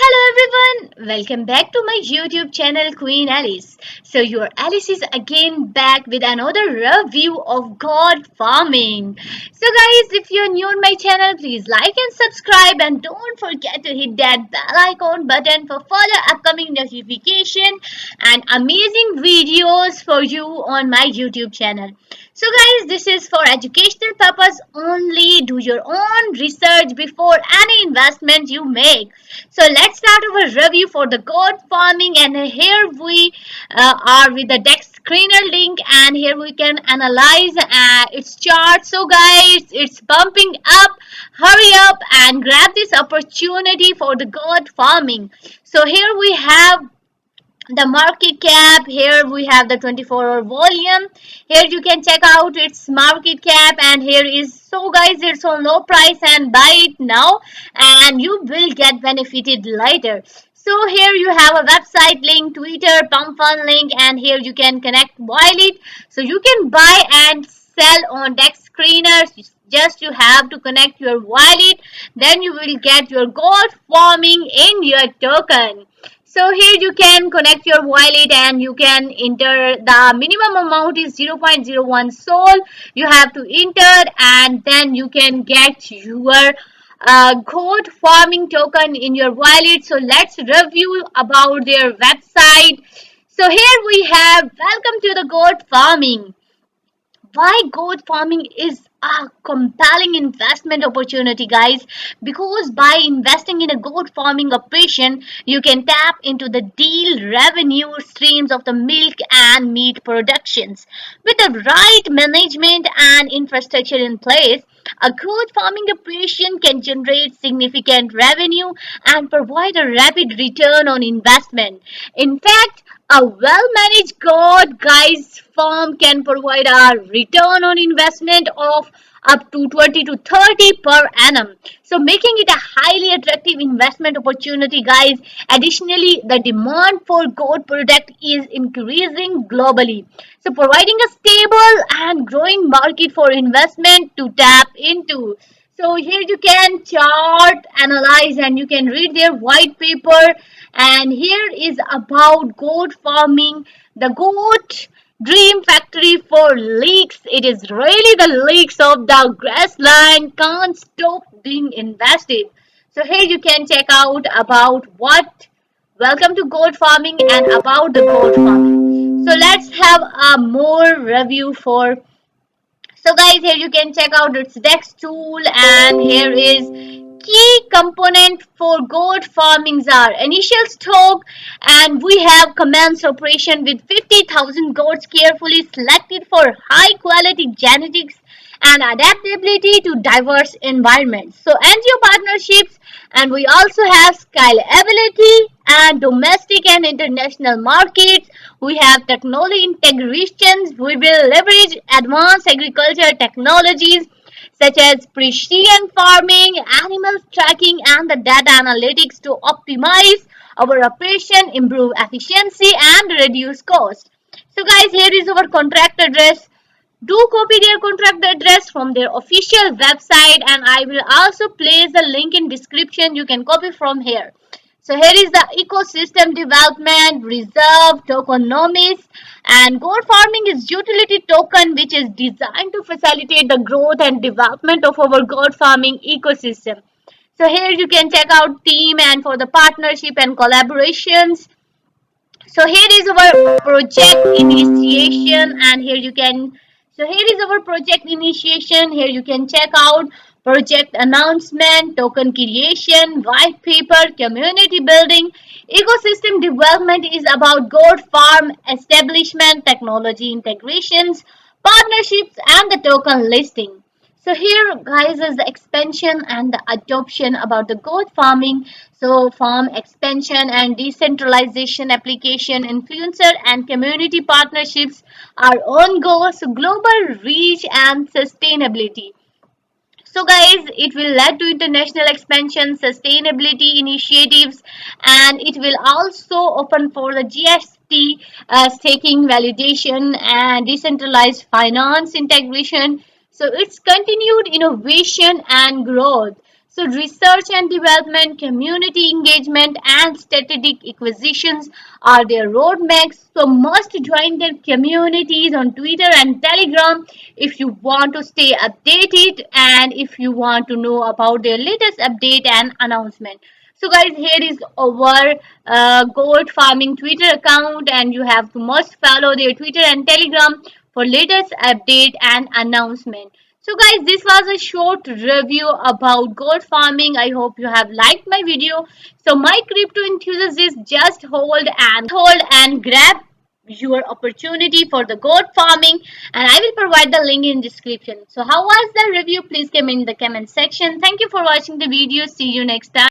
Hello everyone, welcome back to my YouTube channel Queen Alice. So your Alice is again back with another review of God farming. So guys, if you're new on my channel, please like and subscribe and don't forget to hit that bell icon button for further upcoming notification and amazing videos for you on my YouTube channel. So guys, this is for educational purpose only. Do your own research before any investment you make. So let's start our review for the goat farming, and here we are with the Dex screener link, and here we can analyze its chart. So guys, it's pumping up. Hurry up and grab this opportunity for the goat farming. So here we have the market cap. Here we have the 24-hour volume. Here you can check out its market cap, and here is, so guys, it's on low price and buy it now and you will get benefited later. So here you have a website link, Twitter, pump fund link, and here you can connect wallet, so you can buy and sell on Dex screeners. Just you have to connect your wallet, then you will get your gold farming in your token. So here you can connect your wallet and you can enter. The minimum amount is 0.01 SOL. You have to enter and then you can get your goat farming token in your wallet. So let's review about their website. So here we have, welcome to the goat farming. Why goat farming is a compelling investment opportunity, guys? Because by investing in a goat farming operation, you can tap into the deal revenue streams of the milk and meat productions. With the right management and infrastructure in place, a goat farming operation can generate significant revenue and provide a rapid return on investment. In fact, a well-managed goat guys farm can provide a return on investment of up to 20 to 30 per annum, so making it a highly attractive investment opportunity, guys. Additionally, the demand for goat product is increasing globally, so providing a stable and growing market for investment to tap into. So here you can chart, analyze, and you can read their white paper. And here is about goat farming, the goat dream factory for leaks. It is really the leaks of the grassland can't stop being invested. So here you can check out about what, welcome to goat farming and about the goat farming. So let's have a more review for. So guys, here you can check out its Dex tool, and here is key component for goat farmings are initial stock, and we have commenced operation with 50,000 goats carefully selected for high quality genetics and adaptability to diverse environments. So NGO partnerships, and we also have scalability and domestic and international markets. We have technology integrations. We will leverage advanced agriculture technologies such as precision farming, animal tracking, and the data analytics to optimize our operation, improve efficiency, and reduce cost. So, guys, here is our contract address. Do copy their contract address from their official website, and I will also place the link in description. You can copy from here. So here is the ecosystem development, reserve, tokenomics, and goat farming is utility token, which is designed to facilitate the growth and development of our goat farming ecosystem. So here you can check out team and for the partnership and collaborations. So here is our project initiation, and here you can, so here is our project initiation. Here you can check out project announcement, token creation, white paper, community building. Ecosystem development is about goat farm establishment, technology integrations, partnerships, and the token listing. So here, guys, is the expansion and the adoption about the goat farming. So farm expansion and decentralization application, influencer and community partnerships are on goals, global reach and sustainability. So guys, it will lead to international expansion, sustainability initiatives, and it will also open for the GST staking validation and decentralized finance integration. So it's continued innovation and growth. So research and development, community engagement, and strategic acquisitions are their roadmaps. So must join their communities on Twitter and Telegram if you want to stay updated and if you want to know about their latest update and announcement. So guys, here is our goat farming Twitter account, and you have to must follow their Twitter and Telegram for latest update and announcement. So guys, this was a short review about goat farming. I hope you have liked my video. So my crypto enthusiasts, just hold and grab your opportunity for the goat farming, and I will provide the link in description. So how was the review? Please comment in the comment section. Thank you for watching the video. See you next time.